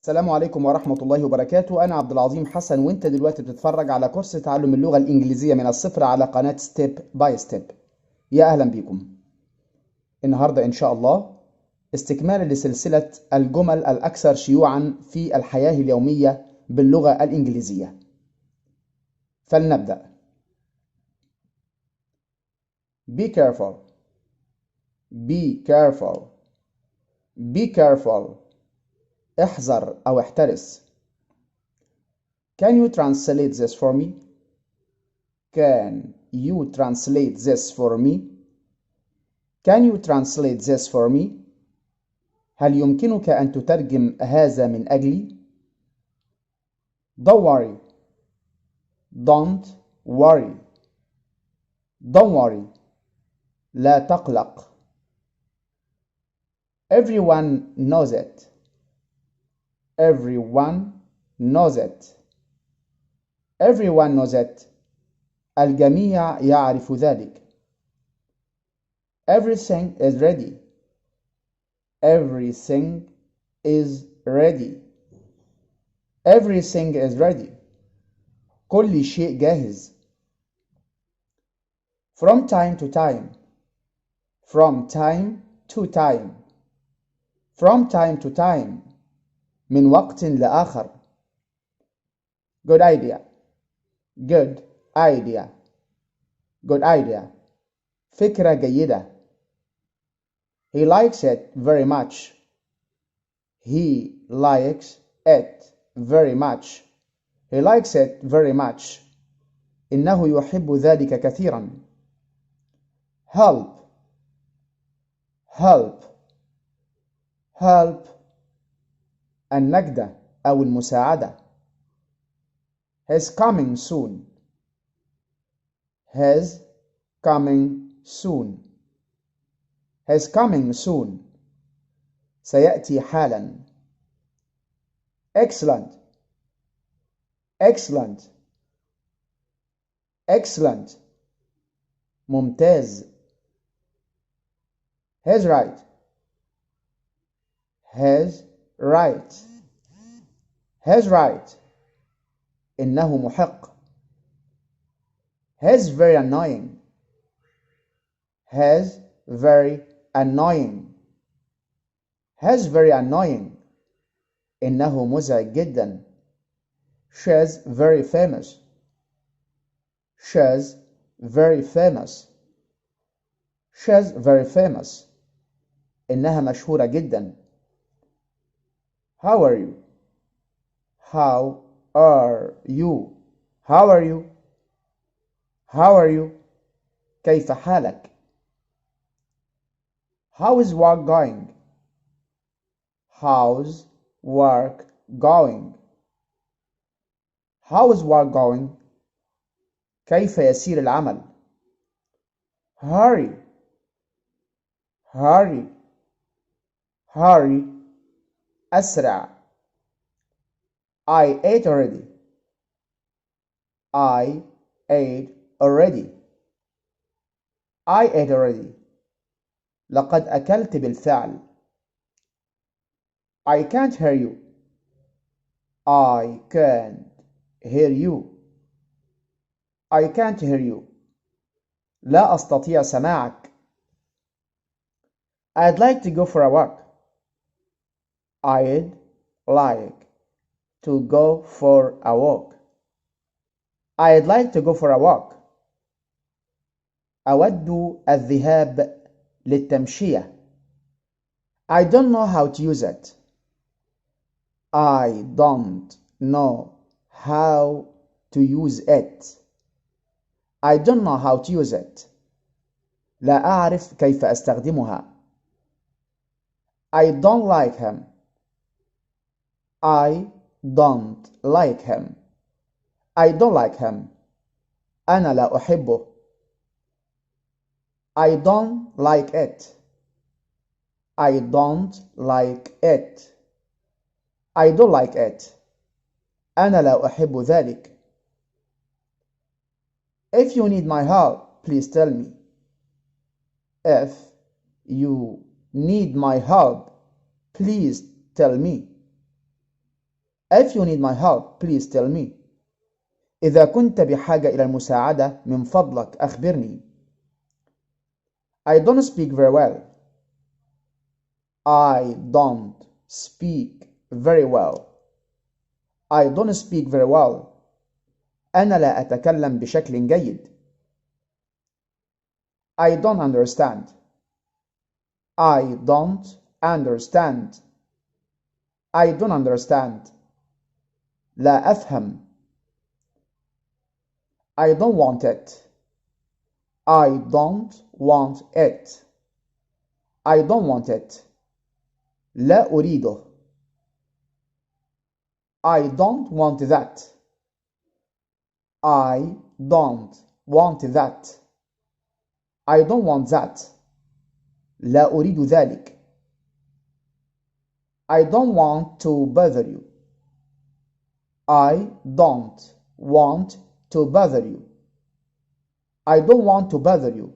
السلام عليكم ورحمة الله وبركاته. أنا عبد العظيم حسن، وأنت دلوقتي بتتفرج على كورس تعلم اللغة الإنجليزية من الصفر على قناة ستيب باي ستيب. يا أهلا بكم. النهاردة إن شاء الله استكمال لسلسلة الجمل الأكثر شيوعا في الحياة اليومية باللغة الإنجليزية. فلنبدأ. Be careful. Be careful. Be careful. احذر أو احترس. Can you translate this for me? Can you translate this for me? Can you translate this for me? هل يمكنك أن تترجم هذا من أجلي؟ Don't worry. Don't worry. Don't worry. لا تقلق. Everyone knows it. Everyone knows it. Everyone knows it. الجميع يعرف ذلك. Everything is ready. Everything is ready. Everything is ready. كل شيء جاهز. From time to time. From time to time. From time to time. من وقت لآخر. Good idea. Good idea. Good idea. فكرة جيدة. He likes it very much. He likes it very much. He likes it very much. إنه يحب ذلك كثيرا. Help. Help. Help. النجدة أو المساعدة. He's coming soon. He's coming soon. He's coming soon. سيأتي حالا. Excellent. Excellent. Excellent. ممتاز. He's right. He's right. He's right. إنه محق. He's very annoying. He's very annoying. He's very annoying. إنه مزعج جدا. She's very famous. She's very famous. She's very famous. إنها مشهورة جدا. How are you? How are you? How are you? How are you? كيف حالك؟ How is work going? How's work going? How is work going? كيف يسير العمل؟ Hurry. Hurry. Hurry. أسرع. I ate already. I ate already. I ate already. لقد أكلت بالفعل. I can't hear you. I can't hear you. I can't hear you. لا أستطيع سماعك. I'd like to go for a walk. I'd like to go for a walk. I'd like to go for a walk. أود الذهاب للتمشية. I don't know how to use it. I don't know how to use it. I don't know how to use it. لا أعرف كيف أستخدمها. I don't like him. I don't like him. I don't like him. أنا لا أحبه. I don't like it. I don't like it. I don't like it. أنا لا أحب ذلك. If you need my help, please tell me. If you need my help, please tell me. If you need my help, please tell me. إذا كنت بحاجة إلى المساعدة من فضلك أخبرني. I don't speak very well. I don't speak very well. I don't speak very well. أنا لا أتكلم بشكل جيد. I don't understand. I don't understand. I don't understand. لا أفهم. I don't want it. I don't want it. I don't want it. لا أريده. I don't want that. I don't want that. I don't want that. لا أريد ذلك. I don't want to bother you. I don't want to bother you. I don't want to bother you.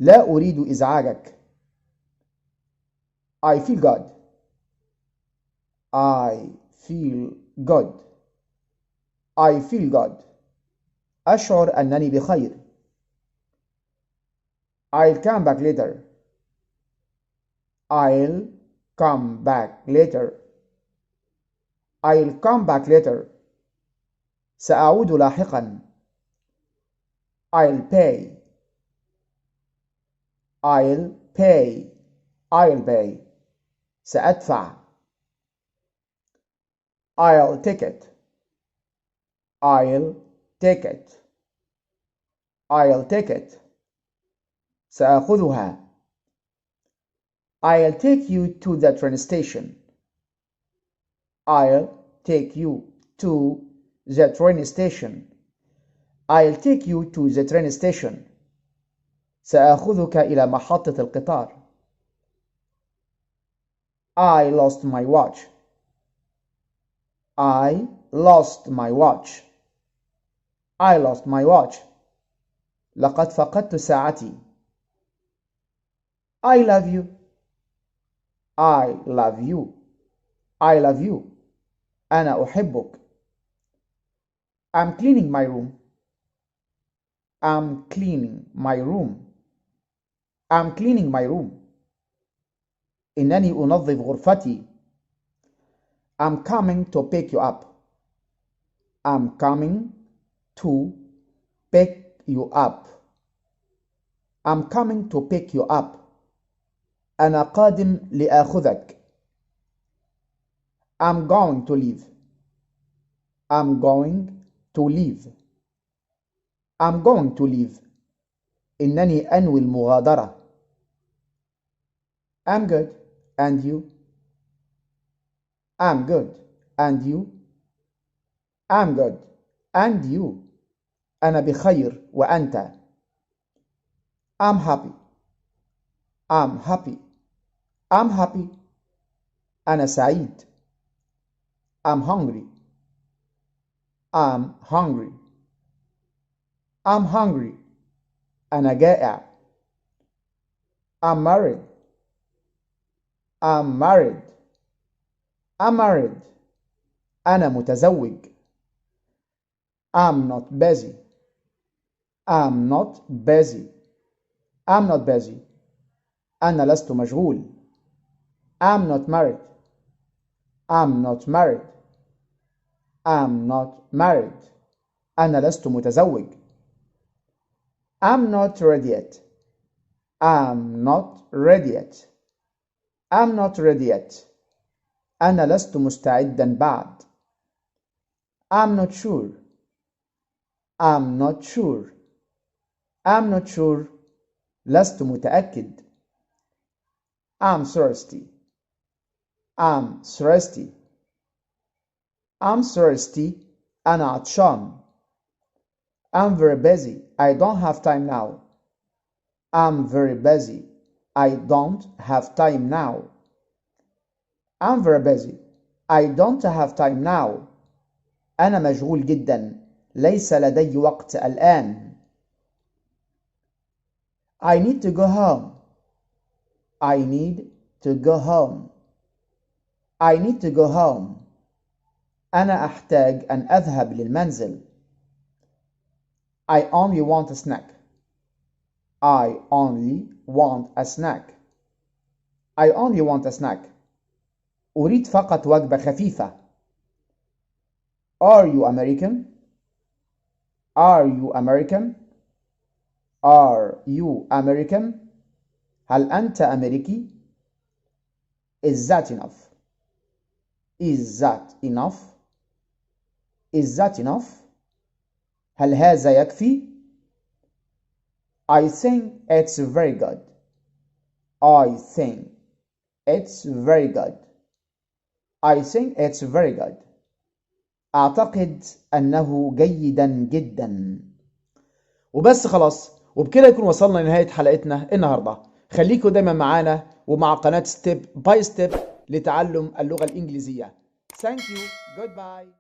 لا أريد إزعاجك. I feel good. I feel good. I feel good. أشعر أنني بخير. I'll come back later. I'll come back later. I'll come back later. سأعود لاحقا. I'll pay. I'll pay. I'll pay. سأدفع. I'll take it. I'll take it. I'll take it. سأخذها. I'll take you to the train station. I'll take you to the train station. I'll take you to the train station. سأخذك إلى محطة القطار. I lost my watch. I lost my watch. I lost my watch. لقد فقدت ساعتي. I love you. I love you. I love you. أنا أحبك. I'm cleaning my room. I'm cleaning my room. I'm cleaning my room. إنني أنظف غرفتي. I'm coming to pick you up. I'm coming to pick you up. I'm coming to pick you up. أنا قادم لآخذك. I'm going to leave. I'm going to leave. I'm going to leave. إنني أنوي المغادرة. I'm good. And you? I'm good. And you? I'm good. And you? أنا بخير وأنت. I'm happy. I'm happy. I'm happy. أنا سعيد. I'm hungry. I'm hungry. I'm hungry. أنا جائع. I'm married. I'm married. I'm married. أنا متزوج. I'm not busy. I'm not busy. I'm not busy. أنا لست مشغول. I'm not married. I'm not married. I'm not married. أنا لست متزوج. I'm not ready yet. I'm not ready yet. I'm not ready yet. أنا لست مستعدا بعد. I'm not sure. I'm not sure. I'm not sure. لست متأكد. I'm thirsty. I'm thirsty. I'm thirsty. أنا عطشان. I'm very busy. I don't have time now. I'm very busy. I don't have time now. I'm very busy. I don't have time now. أنا مشغول جدا. ليس لدي وقت الآن. I need to go home. I need to go home. I need to go home. أنا أحتاج أن أذهب للمنزل. I only want a snack. I only want a snack. I only want a snack. أريد فقط وجبة خفيفة. Are you American? Are you American? Are you American? هل أنت أمريكي؟ Is that enough? Is that enough? Is that enough? هل هذا يكفي؟ I think it's very good. I think it's very good. I think it's very good. أعتقد أنه جيدا جدا. وبس خلاص، وبكده يكون وصلنا لنهاية حلقتنا النهاردة. خليكوا دايما معانا ومع قناة ستيب باي ستيب لتعلم اللغة الإنجليزية. Thank you. Goodbye.